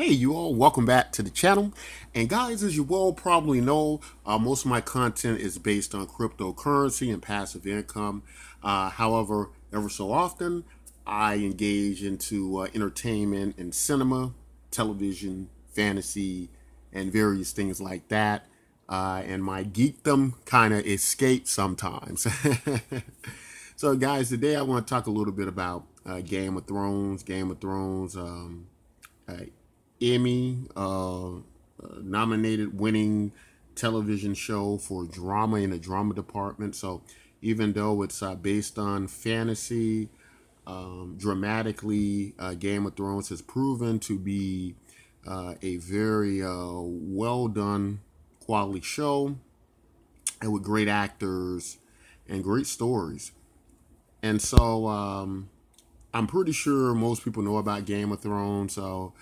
Hey, you all, welcome back to the channel. And guys, as you well probably know, most of my content is based on cryptocurrency and passive income. However, ever so often, I engage into entertainment and cinema, television, fantasy, and various things like that. And my geekdom kind of escapes sometimes. So, guys, today I want to talk a little bit about Game of Thrones. Uh, Emmy nominated winning television show for drama in the drama department. So even though it's based on fantasy, dramatically, Game of Thrones has proven to be a very well done quality show and with great actors and great stories. And so I'm pretty sure most people know about Game of Thrones. So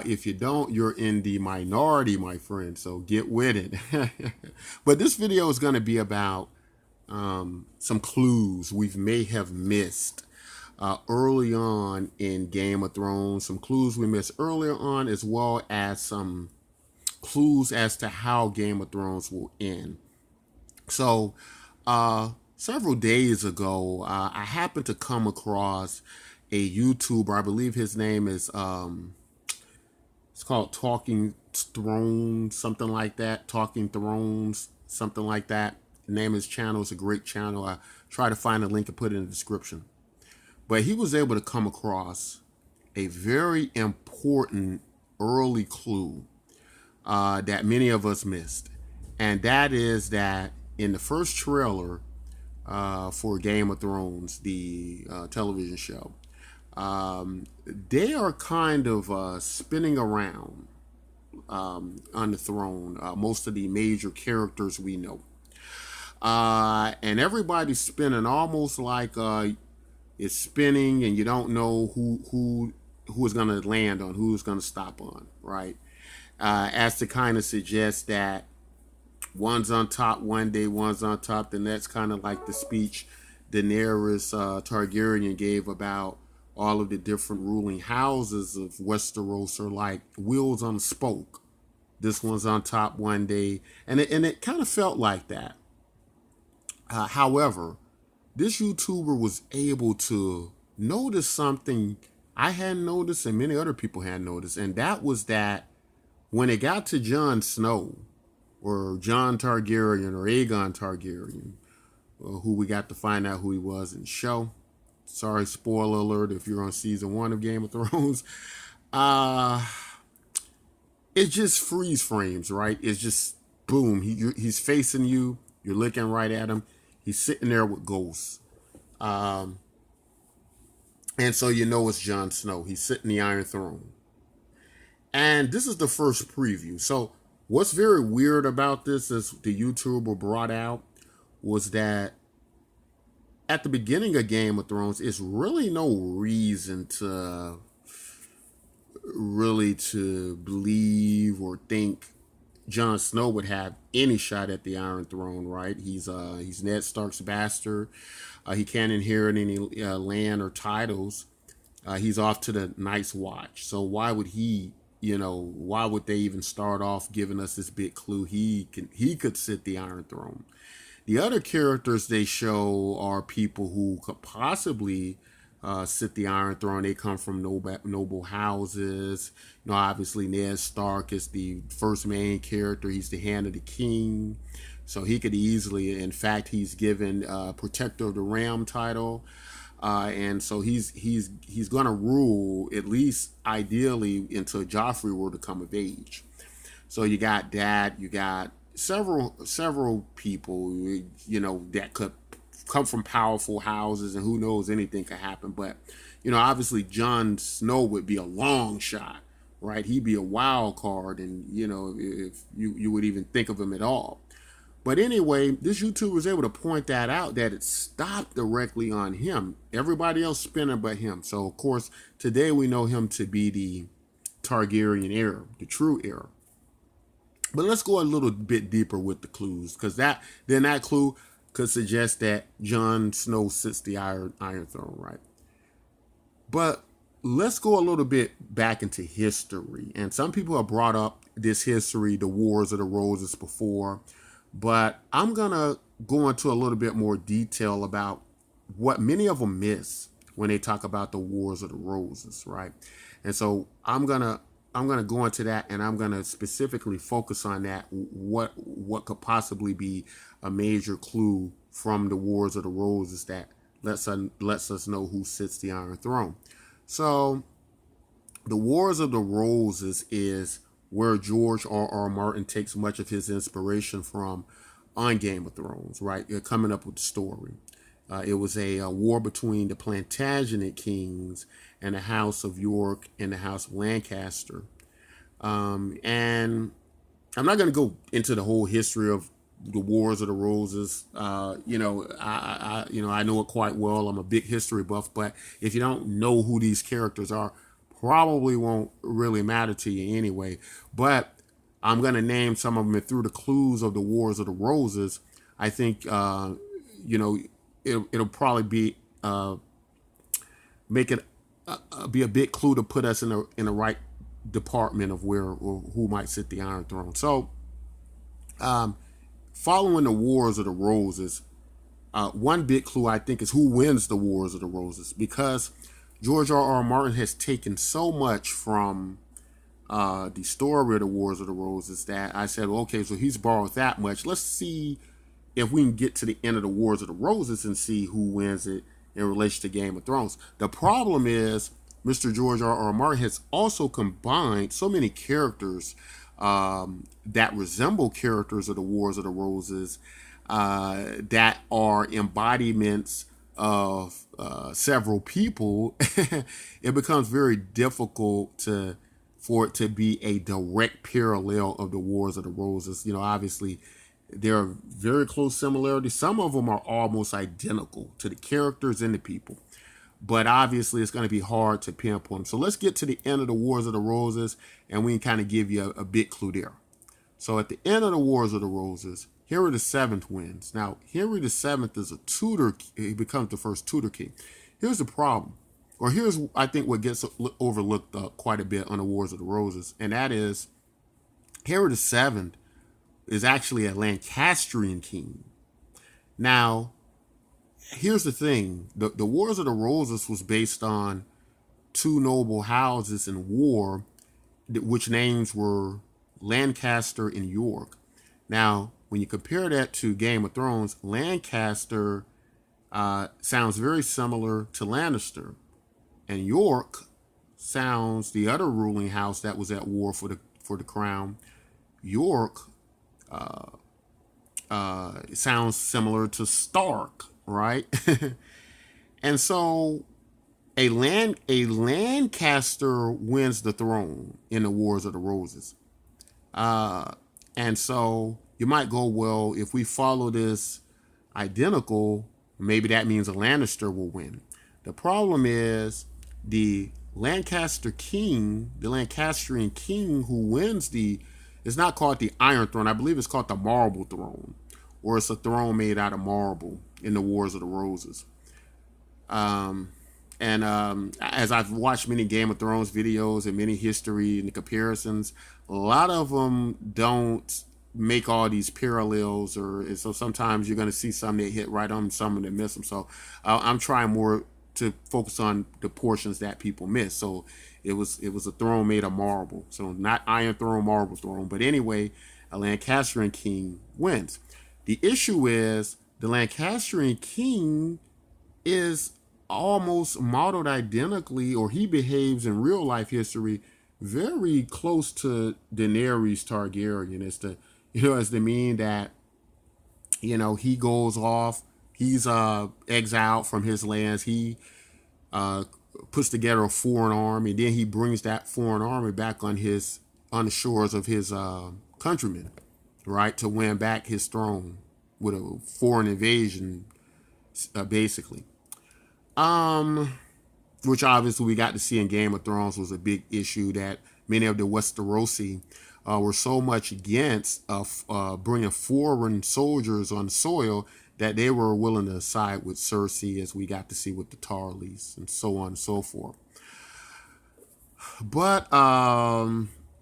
if you don't, you're in the minority, my friend. So get with it. But this video is going to be about some clues we may have missed early on in Game of Thrones. Some clues we missed earlier on, as well as some clues as to how Game of Thrones will end. So several days ago, I happened to come across a YouTuber. I believe his name is it's called Talking Thrones, something like that. Talking Thrones, something like that. The name of his channel is a great channel. I try to find a link and put it in the description. But he was able to come across a very important early clue that many of us missed, and that is that in the first trailer for Game of Thrones, the television show, they are kind of spinning around on the throne. Most of the major characters we know, and everybody's spinning almost like it's spinning, and you don't know who is going to land on, who is going to stop on, right? As to kind of suggest that one's on top one day, one's on top the next, kind of like the speech Daenerys Targaryen gave about all of the different ruling houses of Westeros are like wheels on a spoke. This one's on top one day, and it kind of felt like that. However, this YouTuber was able to notice something I hadn't noticed and many other people hadn't noticed, and that was that when it got to Jon Snow, or Jon Targaryen, or Aegon Targaryen, who we got to find out who he was in the show. Sorry, spoiler alert if you're on season 1 of Game of Thrones. It just freeze frames, right? It's just boom. He's facing you. You're looking right at him. He's sitting there with ghosts. And so you know it's Jon Snow. He's sitting the Iron Throne. And this is the first preview. So what's very weird about this, as the YouTuber brought out, was that at the beginning of Game of Thrones, it's really no reason to believe or think Jon Snow would have any shot at the Iron Throne, right? He's Ned Stark's bastard. He can't inherit any land or titles. He's off to the Night's Watch. So why would why would they even start off giving us this big clue he could sit the Iron Throne? The other characters they show are people who could possibly sit the Iron Throne. They come from noble houses. Obviously Ned Stark is the first main character. He's the hand of the king, so he could easily. In fact, he's given Protector of the Ram title, and so he's going to rule, at least ideally, until Joffrey were to come of age. So you got that. You got several people, that could come from powerful houses, and who knows, anything could happen. But obviously Jon Snow would be a long shot, right? He'd be a wild card, and if you would even think of him at all. But anyway, this YouTuber was able to point that out, that it stopped directly on him. Everybody else spinning but him. So of course today we know him to be the Targaryen heir, the true heir. But let's go a little bit deeper with the clues, because that clue could suggest that Jon Snow sits the Iron Throne, right? But let's go a little bit back into history. And some people have brought up this history, the Wars of the Roses, before, but I'm going to go into a little bit more detail about what many of them miss when they talk about the Wars of the Roses, right? And so I'm gonna go into that, and I'm gonna specifically focus on that. What could possibly be a major clue from the Wars of the Roses that lets us know who sits the Iron Throne. So, the Wars of the Roses is where George R. Martin takes much of his inspiration from on Game of Thrones, right? Coming up with the story. It was a war between the Plantagenet kings and the House of York and the House of Lancaster. And I'm not going to go into the whole history of the Wars of the Roses. I know it quite well. I'm a big history buff, but if you don't know who these characters are, probably won't really matter to you anyway. But I'm going to name some of them, and through the clues of the Wars of the Roses, I think, it'll probably be make it be a big clue to put us in the right department of where or who might sit the Iron Throne. So, following the Wars of the Roses, one big clue I think is who wins the Wars of the Roses, because George R. Martin has taken so much from the story of the Wars of the Roses that I said, well, okay, so he's borrowed that much. Let's see if we can get to the end of the Wars of the Roses and see who wins it in relation to Game of Thrones. The problem is Mr. George R. Martin has also combined so many characters that resemble characters of the Wars of the Roses that are embodiments of several people. It becomes very difficult for it to be a direct parallel of the Wars of the Roses. Obviously, there are very close similarities. Some of them are almost identical to the characters and the people. But obviously, it's going to be hard to pinpoint them. So let's get to the end of the Wars of the Roses, and we can kind of give you a big clue there. So at the end of the Wars of the Roses, Henry VII wins. Now, Henry VII is a Tudor. He becomes the first Tudor king. Here's the problem. Or here's, I think, what gets overlooked quite a bit on the Wars of the Roses. And that is Henry VII is actually a Lancastrian king. Now, here's the thing. The Wars of the Roses was based on two noble houses in war, which names were Lancaster and York. Now, when you compare that to Game of Thrones, Lancaster sounds very similar to Lannister. And York sounds, the other ruling house that was at war for the crown, York sounds similar to Stark, right? And so a Lancaster wins the throne in the Wars of the Roses. And so you might go, well, if we follow this identical, maybe that means a Lannister will win. The problem is the Lancastrian king who wins it's not called the Iron Throne. I believe it's called the Marble Throne, or it's a throne made out of marble in the Wars of the Roses. As I've watched many Game of Thrones videos and many history and the comparisons, a lot of them don't make all these parallels, so sometimes you're going to see some that hit right on, some that miss them. So I'm trying more to focus on the portions that people miss. So it was a throne made of marble. So not Iron Throne, Marble Throne. But anyway, a Lancastrian king wins. The issue is the Lancastrian king is almost modeled identically, or he behaves in real life history very close to Daenerys Targaryen, as the mean that, he goes off, he's exiled from his lands, he puts together a foreign army, and then he brings that foreign army back on the shores of his countrymen, right, to win back his throne with a foreign invasion, basically. Which obviously we got to see in Game of Thrones was a big issue that many of the Westerosi were so much against bringing foreign soldiers on the soil that they were willing to side with Cersei, as we got to see with the Tarleys and so on and so forth. But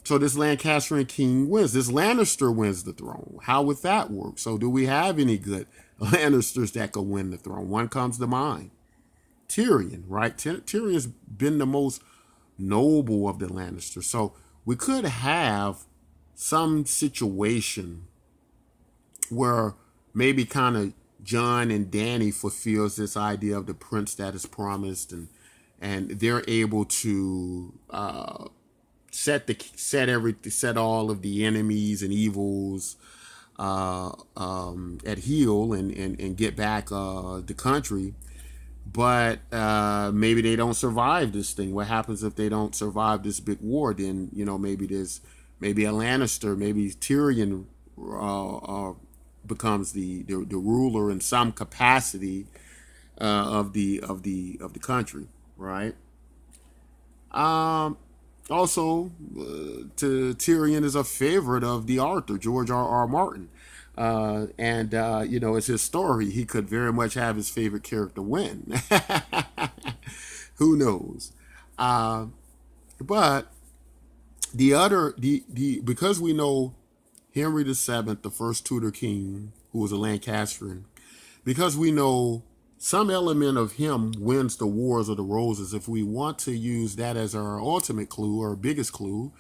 so this Lancaster King wins. This Lannister wins the throne. How would that work? So do we have any good Lannisters that could win the throne? One comes to mind. Tyrion, right? Tyrion's been the most noble of the Lannisters. So we could have some situation where maybe kind of Jon and Dany fulfills this idea of the prince that is promised, and they're able to set all of the enemies and evils at heel and get back the country. But maybe they don't survive this thing. What happens if they don't survive this big war? Then maybe a Lannister, maybe Tyrion becomes the ruler in some capacity of the country, right? Also, Tyrion is a favorite of the author George R. Martin, and it's his story. He could very much have his favorite character win. Who knows? But because we know Henry VII, the first Tudor king, who was a Lancastrian, because we know some element of him wins the Wars of the Roses. If we want to use that as our ultimate clue, our biggest clue,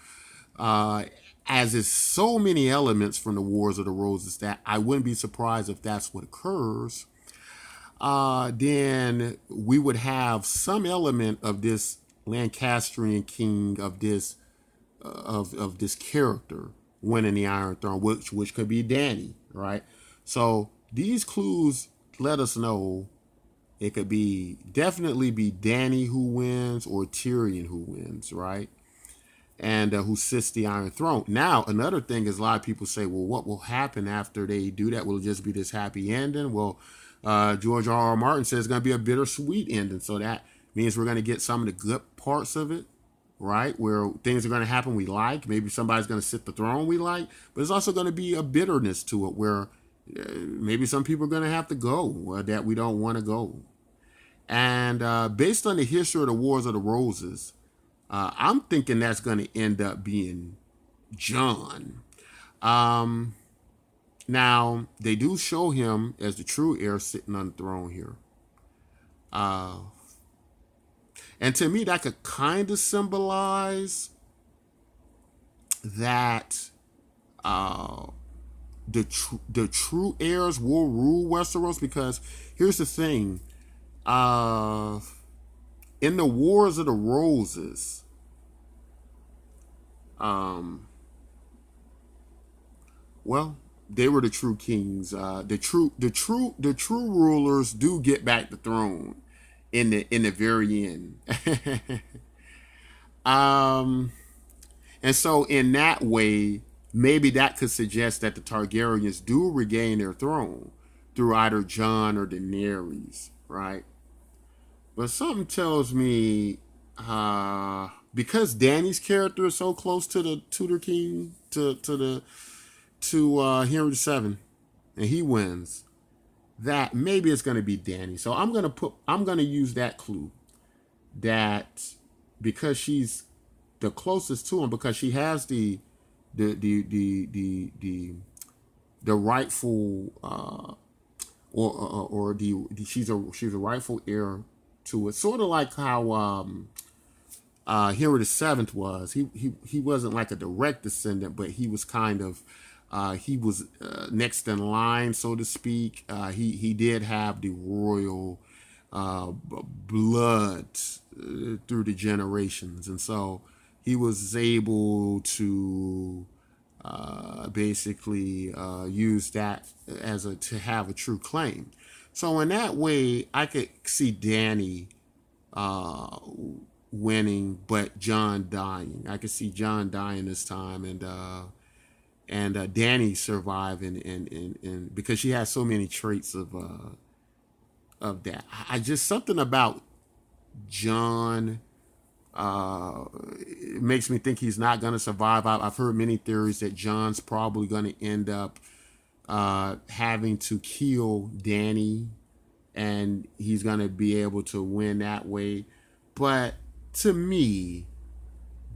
as is so many elements from the Wars of the Roses that I wouldn't be surprised if that's what occurs, then we would have some element of this Lancastrian king, of this character winning the Iron Throne, which could be Dany, right? So these clues let us know it could definitely be Dany who wins or Tyrion who wins, right? And who sits the Iron Throne. Now, another thing is a lot of people say, well, what will happen after they do that? Will it just be this happy ending? Well, George R. R. Martin says it's going to be a bittersweet ending. So that means we're going to get some of the good parts of it, right? Where things are going to happen we like. Maybe somebody's going to sit the throne we like. But there's also going to be a bitterness to it where maybe some people are going to have to go that we don't want to go. And based on the history of the Wars of the Roses, I'm thinking that's going to end up being Jon. Now, they do show him as the true heir sitting on the throne here. And to me, that could kind of symbolize that the true heirs will rule Westeros, because here's the thing. In the Wars of the Roses, well, they were the true kings. The true rulers do get back the throne in the very end. And so in that way, maybe that could suggest that the Targaryens do regain their throne through either Jon or Daenerys, right? But something tells me, because Dany's character is so close to the Tudor King, to Henry VII, and he wins, that maybe it's going to be Dany. So I'm going to use that clue, that because she's the closest to him, because she has the rightful she's a rightful heir to it, sort of like how Henry VII was. He wasn't like a direct descendant, but he was kind of he was next in line, so to speak. He did have the royal blood through the generations, and so he was able to basically use that to have a true claim. So in that way, I could see Dany winning, but Jon dying. I could see Jon dying this time, and Dany surviving, and because she has so many traits of that. I just, something about Jon it makes me think he's not going to survive. I've heard many theories that Jon's probably going to end up having to kill Dany, and he's going to be able to win that way. But to me,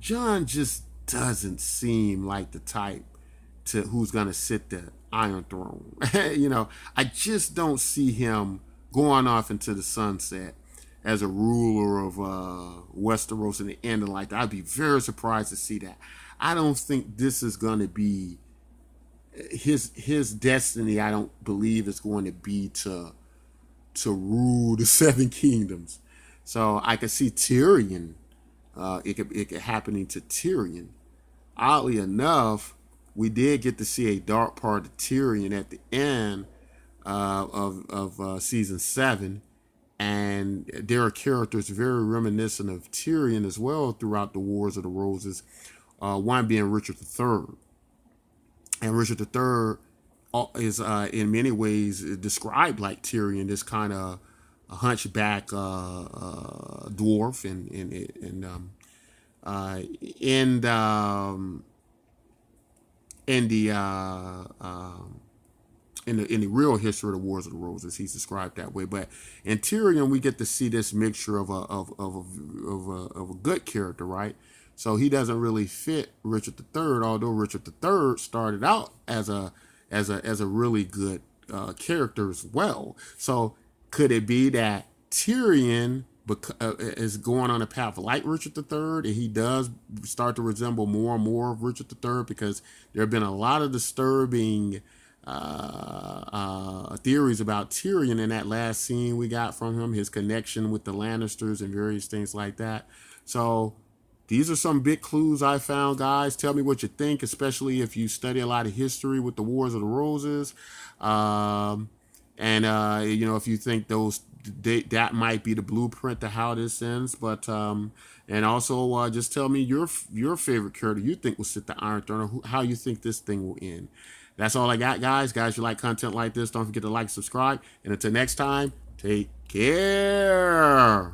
Jon just doesn't seem like the type to who's gonna sit the Iron Throne. I just don't see him going off into the sunset as a ruler of Westeros and the ending like that. I'd be very surprised to see that. I don't think this is gonna be his destiny. I don't believe is going to be to rule the Seven Kingdoms. So I could see Tyrion. It could happening to Tyrion. Oddly enough, we did get to see a dark part of Tyrion at the end of season 7, and there are characters very reminiscent of Tyrion as well throughout the Wars of the Roses. One being Richard III, and Richard III is in many ways described like Tyrion, this kind of a hunchback dwarf, and in the real history of the Wars of the Roses, he's described that way. But in Tyrion, we get to see this mixture of a good character, right? So he doesn't really fit Richard III, although Richard III started out as a really good character as well. So could it be that Tyrion is going on a path like Richard III, and he does start to resemble more and more of Richard III, because there have been a lot of disturbing theories about Tyrion in that last scene we got from him, his connection with the Lannisters and various things like that. So these are some big clues I found, guys. Tell me what you think, especially if you study a lot of history with the Wars of the Roses. If you think that might be the blueprint to how this ends. But and also just tell me your favorite character you think will sit the Iron Throne, or how you think this thing will end. That's all I got, guys. Guys, you like content like this, don't forget to like, subscribe. And until next time, take care.